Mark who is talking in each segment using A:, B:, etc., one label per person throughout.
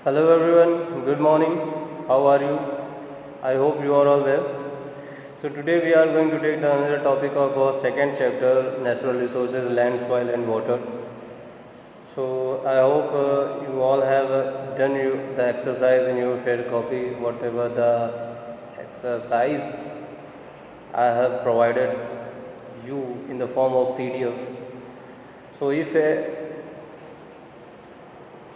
A: Hello everyone, good morning. How are you? I hope you are all well. So today we are going to take the another topic of our second chapter, natural resources, land, soil and water. So I hope you all have done the exercise in your fair copy, whatever the exercise I have provided you in the form of PDF. So if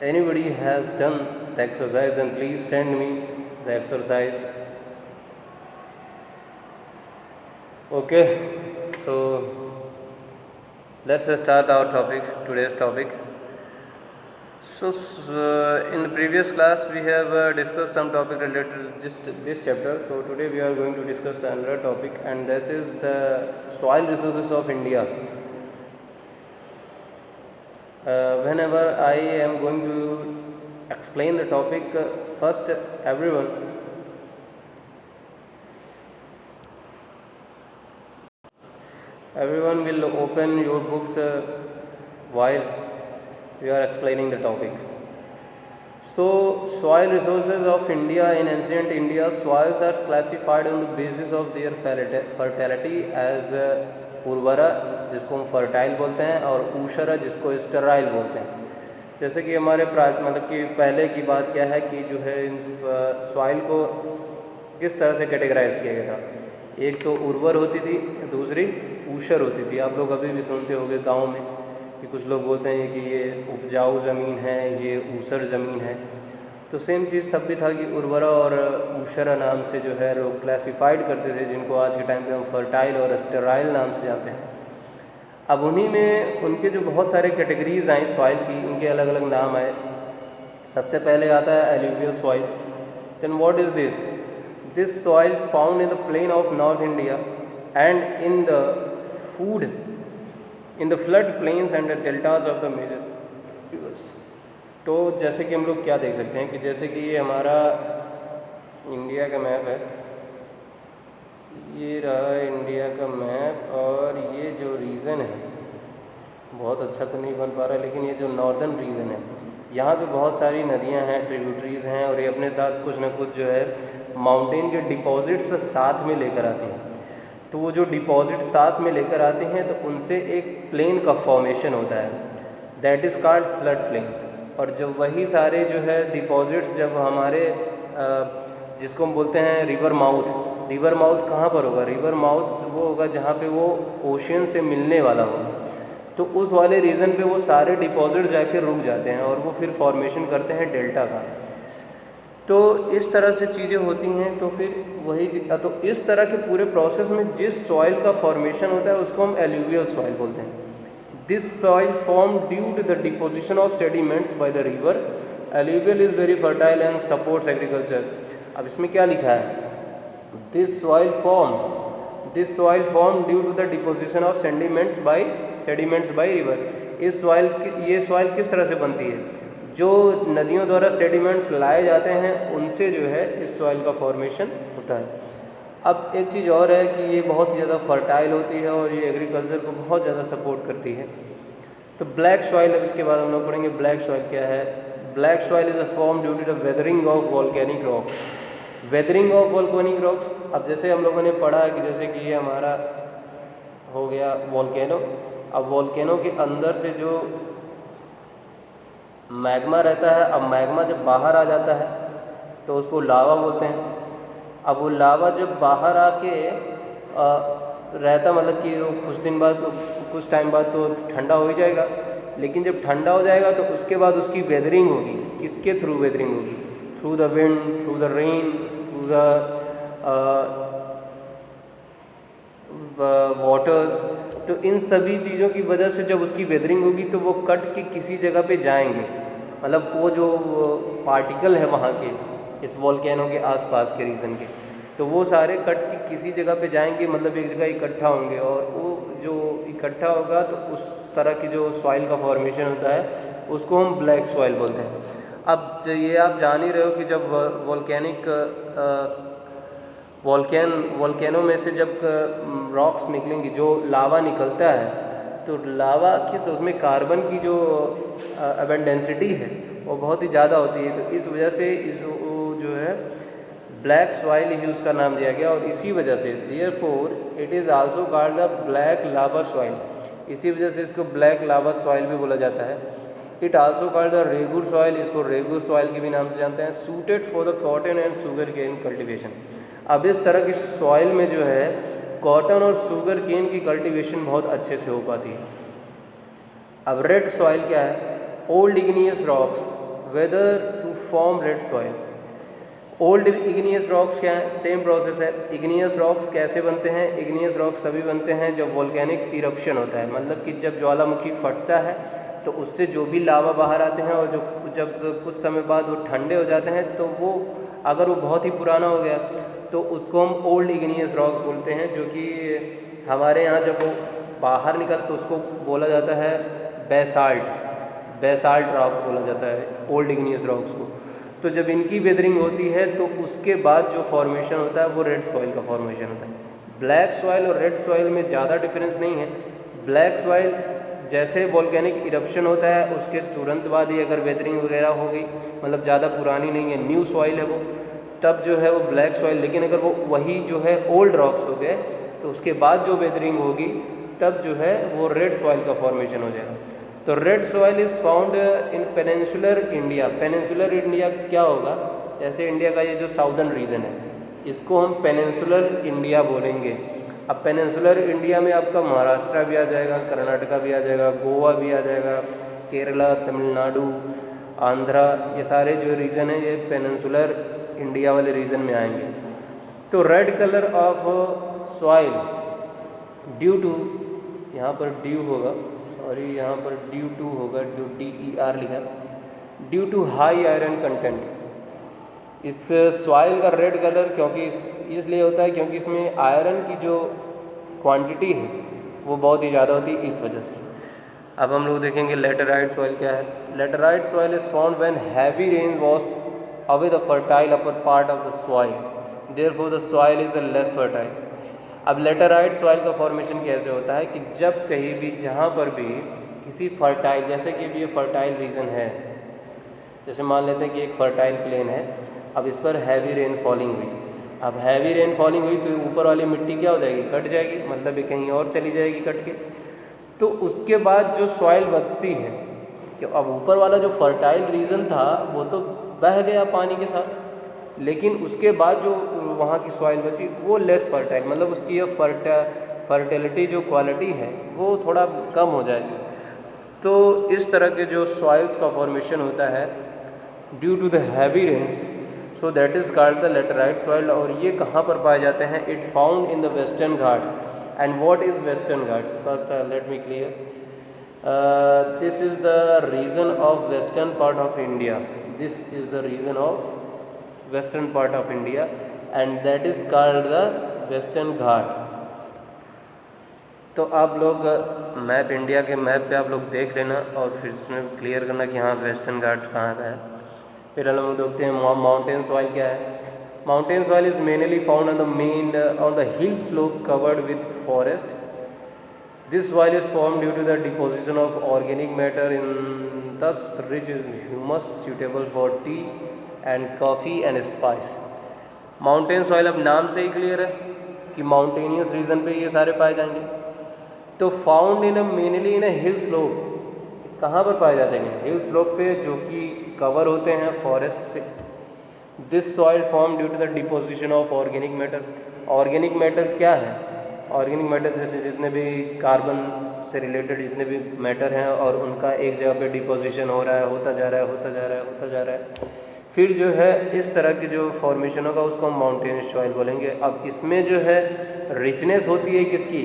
A: anybody has done the exercise, then please send me the exercise. Okay, so let's start our topic, today's topic. So in the previous class we have discussed some topic related to just this chapter. So today we are going to discuss another topic, and this is the soil resources of India. Whenever I am going to explain the topic, first everyone will open your books while we are explaining the topic. So soil resources of India. In ancient India, soils are classified on the basis of their fertility as उर्वरा, जिसको हम fertile बोलते हैं, और ऊषरा, जिसको sterile बोलते हैं. जैसे कि हमारे मतलब कि पहले की बात क्या है कि जो है इन सॉइल को किस तरह से कैटेगराइज किया गया था. एक तो उर्वर होती थी, दूसरी ऊषर होती थी. आप लोग अभी भी सुनते होंगे गांव में कि कुछ लोग बोलते हैं कि ये उपजाऊ ज़मीन है, ये ऊसर ज़मीन है. तो सेम चीज़ तब भी था कि उर्वरा और ऊषरा नाम से जो है लोग क्लासिफाइड करते थे, जिनको आज के टाइम पे हम फर्टाइल और स्टेराइल नाम से जानते हैं. अब उन्हीं में उनके जो बहुत सारे कैटेगरीज आई सॉइल की, उनके अलग अलग नाम आए. सबसे पहले आता है alluvial soil. Then what is this? This soil found in the plain of north India and in the food in the flood plains and the deltas of the major rivers. तो जैसे कि हम लोग क्या देख सकते हैं कि जैसे कि ये हमारा इंडिया का मैप है, ये रहा इंडिया का मैप, और ये जो रीजन है बहुत अच्छा तो नहीं बन पा रहा, लेकिन ये जो नॉर्दर्न रीजन है, यहाँ पे बहुत सारी नदियाँ हैं, ट्रिब्यूटरीज हैं, और ये अपने साथ कुछ ना कुछ जो है माउंटेन के डिपॉजिट्स साथ में लेकर आते हैं. तो वो जो डिपॉजिट साथ में लेकर आते हैं तो उनसे एक प्लेन का फॉर्मेशन होता है, that is called flood plains. और जब वही सारे जो है डिपॉजिट्स जब हमारे जिसको हम बोलते हैं रिवर माउथ कहाँ पर होगा? रिवर माउथ वो होगा जहाँ पे वो ओशियन से मिलने वाला होगा. तो उस वाले रीजन पे वो सारे डिपॉजिट जाके रुक जाते हैं और वो फिर फॉर्मेशन करते हैं डेल्टा का. तो इस तरह से चीज़ें होती हैं. तो फिर वही तो इस तरह के पूरे प्रोसेस में जिस सॉइल का फॉर्मेशन होता है उसको हम एल्यूवियल सॉइल बोलते हैं. This soil form due to the deposition of sediments by the river. Alluvial is very fertile and supports agriculture. अब इसमें क्या लिखा है? This soil form due to the deposition of sediments by river. ये soil किस तरह से बनती है? जो नदियों द्वारा सेडिमेंट्स लाए जाते हैं उनसे जो है इस सॉइल का फॉर्मेशन होता है. अब एक चीज़ और है कि ये बहुत ही ज़्यादा फर्टाइल होती है और ये एग्रीकल्चर को बहुत ज़्यादा सपोर्ट करती है. तो ब्लैक सॉइल, अब इसके बाद हम लोग पढ़ेंगे ब्लैक सॉइल क्या है. Black soil is a form due to the weathering of volcanic rocks. Weathering of volcanic rocks. अब जैसे हम लोगों ने पढ़ा है कि जैसे कि ये हमारा हो गया वॉल्केनो. अब वॉल्केनो के अंदर से जो मैग्मा रहता है, अब मैग्मा जब बाहर आ जाता है तो उसको लावा बोलते हैं. अब वो लावा जब बाहर आके रहता, मतलब कि कुछ दिन बाद, कुछ टाइम बाद तो ठंडा हो ही जाएगा. लेकिन जब ठंडा हो जाएगा तो उसके बाद उसकी वेदरिंग होगी. किसके थ्रू वेदरिंग होगी? Through the wind, through the rain, through the waters. तो इन सभी चीज़ों की वजह से जब उसकी वेदरिंग होगी तो वो कट के किसी जगह पे जाएंगे. मतलब वो जो पार्टिकल है वहाँ के इस वॉल्केनो के आसपास के रीजन के, तो वो सारे कट के किसी जगह पे जाएंगे, मतलब एक जगह इकट्ठा होंगे, और वो जो इकट्ठा होगा तो उस तरह की जो सॉइल का फॉर्मेशन होता है उसको हम ब्लैक सॉइल बोलते हैं. अब ये आप जान ही रहे हो कि जब वॉल्केनो में से जब रॉक्स निकलेंगी, जो लावा निकलता है, तो लावा किस उसमें कार्बन की जो एबंडेंसिटी है वो बहुत ही ज़्यादा होती है, तो इस वजह से जो है ब्लैक सॉइल ही उसका नाम दिया गया। और इसी वजह से therefore it is also called the black lava soil, इसी वजह से इसको ब्लैक लावा सॉइल भी बोला जाता है। It also called the regur soil, इसको रेगुर सॉइल के भी नाम से जानते हैं। Suited for the cotton and sugar cane cultivation. अब इस तरह की सॉइल में जो है कॉटन और शुगर केन की कल्टिवेशन बहुत अच्छे से हो पाती है। अब रेड सॉइल क्या है? Old igneous rocks weather to form red soil. Old igneous rocks क्या है? सेम प्रोसेस है। इग्नियस रॉक्स कैसे बनते हैं? इग्नियस रॉक्स सभी बनते हैं जब वोल्केनिक इरप्शन होता है, मतलब कि जब ज्वालामुखी फटता है तो उससे जो भी लावा बाहर आते हैं और जब कुछ समय बाद वो ठंडे हो जाते हैं, तो वो अगर वो बहुत ही पुराना हो गया तो उसको हम ओल्ड इग्नियस रॉक्स बोलते हैं, जो कि हमारे यहाँ जब वो बाहर निकल तो उसको बोला जाता है बेसाल्ट रॉक बोला जाता है ओल्ड इग्नियस रॉक्स को। तो जब इनकी वेदरिंग होती है तो उसके बाद जो फॉर्मेशन होता है वो रेड सॉइल का फॉर्मेशन होता है। ब्लैक सॉइल और रेड सॉइल में ज़्यादा डिफरेंस नहीं है। ब्लैक सॉइल जैसे वोल्केनिक इरप्शन होता है उसके तुरंत बाद ही अगर वेदरिंग वगैरह हो गई, मतलब ज़्यादा पुरानी नहीं है, न्यू सॉइल है वो, तब जो है वो ब्लैक सॉइल। लेकिन अगर वो वही जो है ओल्ड रॉक्स हो गए तो उसके बाद जो वेदरिंग होगी तब जो है वो रेड सॉइल का फॉर्मेशन हो जाएगा। तो red soil is found in peninsular India. Peninsular India क्या होगा? जैसे इंडिया का ये जो साउदर्न रीजन है इसको हम पेनिनसुलर इंडिया बोलेंगे। अब पेनिनसुलर इंडिया में आपका महाराष्ट्र भी आ जाएगा, कर्नाटका भी आ जाएगा, गोवा भी आ जाएगा, केरला, तमिलनाडु, आंध्रा, ये सारे जो रीजन है ये पेनिनसुलर इंडिया वाले रीजन में आएंगे। तो red colour of soil due to, यहाँ पर ड्यू होगा, सॉरी यहाँ पर ड्यू टू होगा, DER लिखा, due to high iron content. इस सॉइल का रेड कलर क्योंकि इसलिए होता है क्योंकि इसमें आयरन की जो क्वांटिटी है वो बहुत ही ज़्यादा होती है, इस वजह से। अब हम लोग देखेंगे लेटराइट सॉइल क्या है। Laterite soil is found when heavy rain wash away the fertile upper part of the soil, therefore the soil is less fertile. अब लेटराइट सॉइल का फॉर्मेशन कैसे होता है कि जब कहीं भी जहाँ पर भी किसी फर्टाइल, जैसे कि ये फर्टाइल रीजन है, जैसे मान लेते हैं कि एक फर्टाइल प्लेन है, अब इस पर हैवी रेन फॉलिंग हुई। अब हैवी रेन फॉलिंग हुई तो ऊपर वाली मिट्टी क्या हो जाएगी? कट जाएगी, मतलब ये कहीं और चली जाएगी कट के। तो उसके बाद जो सॉइल बचती है कि अब ऊपर वाला जो फर्टाइल रीजन था वो तो बह गया पानी के साथ, लेकिन उसके बाद जो वहाँ की सॉइल बची वो लेस फर्टाइल, मतलब उसकी ये फर्टिलिटी जो क्वालिटी है वो थोड़ा कम हो जाएगी। तो इस तरह के जो सॉइल्स का फॉर्मेशन होता है due to the heavy rains, so that is called the laterite soil. और ये कहाँ पर पाए जाते हैं? It found in the western Ghats. And what is western Ghats? First let me clear, this is the region of western part of India, this is the region of western part of India and that is called the western Ghat. तो आप लोग map, India के map पे आप लोग देख लेना और फिर इसमें क्लियर करना कि हाँ वेस्टर्न घाट कहाँ पे है। फिर हम लोग देखते हैं माउंटेन सॉइल क्या है। Mountain soil is mainly found on the hill slope covered with forest. This soil is form due to the deposition of organic matter in thus rich is humus suitable for tea and coffee and spice. Mountain soil अब नाम से ही clear है कि mountainous region पे ये सारे पाए जाएंगे। तो found in mainly in hill slope, कहाँ पर पाए जाते हैं? हिल स्लोप पे, जो कि कवर होते हैं फॉरेस्ट से। This soil form due to the deposition of organic matter. Organic matter क्या है? ऑर्गेनिक मैटर जैसे जितने भी कार्बन से रिलेटेड जितने भी मैटर हैं और उनका एक जगह पे डिपोजिशन हो रहा है, होता जा रहा है, फिर जो है इस तरह की जो फॉर्मेशन होगा उसको हम माउंटेनियस सॉइल बोलेंगे। अब इसमें जो है रिचनेस होती है किसकी?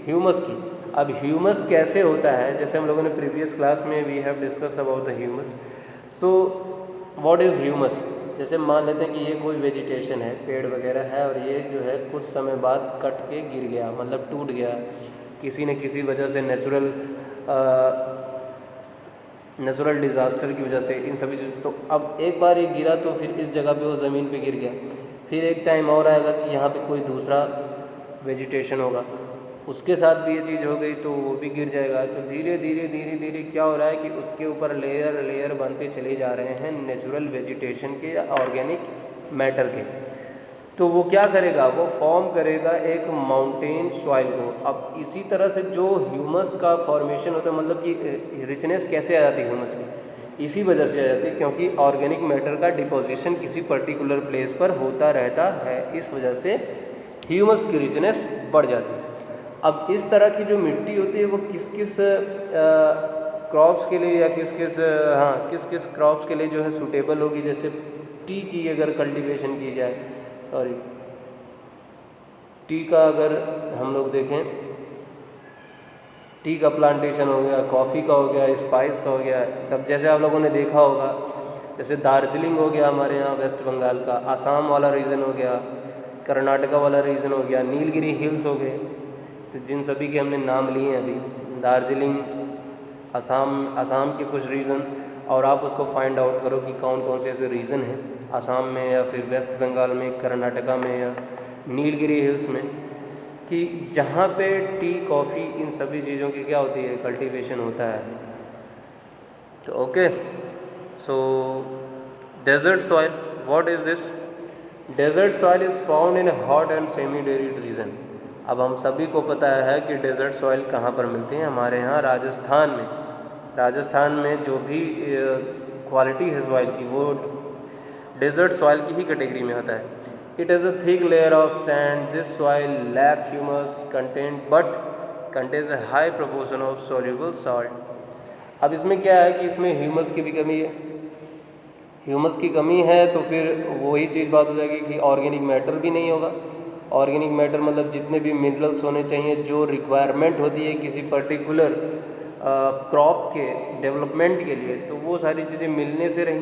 A: ह्यूमस की। अब ह्यूमस कैसे होता है? जैसे हम लोगों ने प्रीवियस क्लास में we have discuss about the humus. So what is humus? जैसे मान लेते हैं कि ये कोई वेजिटेशन है, पेड़ वगैरह है, और ये जो है कुछ समय बाद कट के गिर गया, मतलब टूट गया किसी न किसी वजह से, नेचुरल डिज़ास्टर की वजह से, इन सभी चीज़। तो अब एक बार ये गिरा तो फिर इस जगह पे वो ज़मीन पे गिर गया, फिर एक टाइम और आएगा कि यहाँ पे कोई दूसरा वेजिटेशन होगा, उसके साथ भी ये चीज़ हो गई तो वो भी गिर जाएगा। तो धीरे धीरे धीरे धीरे क्या हो रहा है कि उसके ऊपर लेयर लेयर बनते चले जा रहे हैं नेचुरल वेजिटेशन के या ऑर्गेनिक मैटर के। तो वो क्या करेगा, वो फॉर्म करेगा एक माउंटेन सॉइल को। अब इसी तरह से जो ह्यूमस का फॉर्मेशन होता है, मतलब कि रिचनेस कैसे आ जाती है ह्यूमस की, इसी वजह से आ जाती है क्योंकि ऑर्गेनिक मैटर का डिपोजिशन किसी पर्टिकुलर प्लेस पर होता रहता है, इस वजह से ह्यूमस की रिचनेस बढ़ जाती है। अब इस तरह की जो मिट्टी होती है वो किस किस क्रॉप्स के लिए या किस किस क्रॉप्स के लिए जो है सूटेबल होगी। जैसे टी की अगर कल्टीवेशन की जाए, टी का अगर हम लोग देखें, टी का प्लांटेशन हो गया, कॉफ़ी का हो गया, स्पाइस का हो गया। तब जैसे आप लोगों ने देखा होगा, जैसे दार्जिलिंग हो गया हमारे यहाँ वेस्ट बंगाल का, आसाम वाला रीजन हो गया, कर्नाटका वाला रीजन हो गया, नीलगिरी हिल्स हो गए। तो जिन सभी के हमने नाम लिए हैं अभी, दार्जिलिंग, आसाम के कुछ रीजन, और आप उसको फाइंड आउट करो कि कौन कौन से ऐसे रीजन हैं आसाम में या फिर वेस्ट बंगाल में, कर्नाटका में या नीलगिरी हिल्स में, कि जहाँ पे टी, कॉफ़ी, इन सभी चीज़ों की क्या होती है, कल्टीवेशन होता है। तो okay, so desert soil, what is this? Desert soil is found in hot and semi arid region. अब हम सभी को पता है कि डेजर्ट सॉइल कहाँ पर मिलती हैं, हमारे यहाँ राजस्थान में। राजस्थान में जो भी क्वालिटी है सॉइल की, वो डेजर्ट सॉइल की ही कैटेगरी में आता है। It is a thick layer of sand, this soil lack humus content but contains a high proportion of soluble salt. अब इसमें क्या है कि इसमें ह्यूमस की भी कमी है। ह्यूमस की कमी है तो फिर वही चीज़ बात हो जाएगी कि ऑर्गेनिक मैटर भी नहीं होगा। ऑर्गेनिक मैटर मतलब जितने भी मिनरल्स होने चाहिए, जो रिक्वायरमेंट होती है किसी पर्टिकुलर क्रॉप के डेवलपमेंट के लिए, तो वो सारी चीज़ें मिलने से रहीं।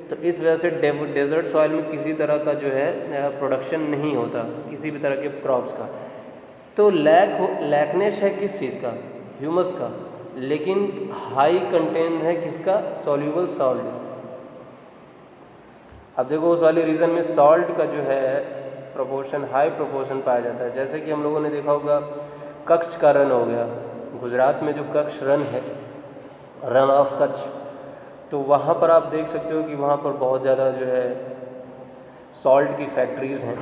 A: तो इस वजह से डेजर्ट सॉइल में किसी तरह का जो है प्रोडक्शन नहीं होता किसी भी तरह के क्रॉप्स का। तो लैकनेस है किस चीज़ का, ह्यूमस का, लेकिन हाई कंटेंट है किसका, सॉल्युबल सॉल्ट। अब देखो उस वाले रीजन में सॉल्ट का जो है प्रोपोर्शन, हाई प्रोपोर्शन पाया जाता है। जैसे कि हम लोगों ने देखा होगा कच्छ का रन हो गया, गुजरात में जो कच्छ रन है, रन ऑफ कच्छ, तो वहाँ पर आप देख सकते हो कि वहाँ पर बहुत ज़्यादा जो है सॉल्ट की फैक्ट्रीज़ हैं।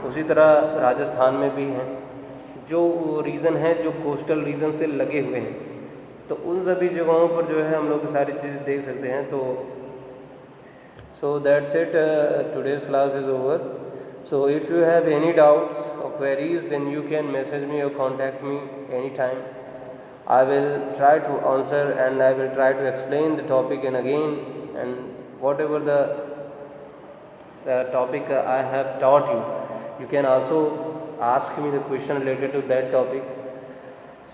A: उसी तरह राजस्थान में भी हैं, जो रीज़न है जो कोस्टल रीजन से लगे हुए हैं। तो उन सभी जगहों पर जो है हम लोग सारी चीज़ें देख सकते हैं। तो so that's it, today's class is over. So if you have any doubts or queries, then you can message me or contact me anytime. I will try to answer and I will try to explain the topic again, and whatever the topic I have taught you, you can also ask me the question related to that topic.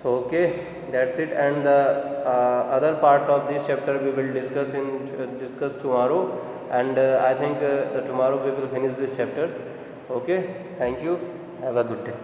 A: So okay, that's it, and the other parts of this chapter we will discuss tomorrow, and I think tomorrow we will finish this chapter. Okay, thank you, have a good day.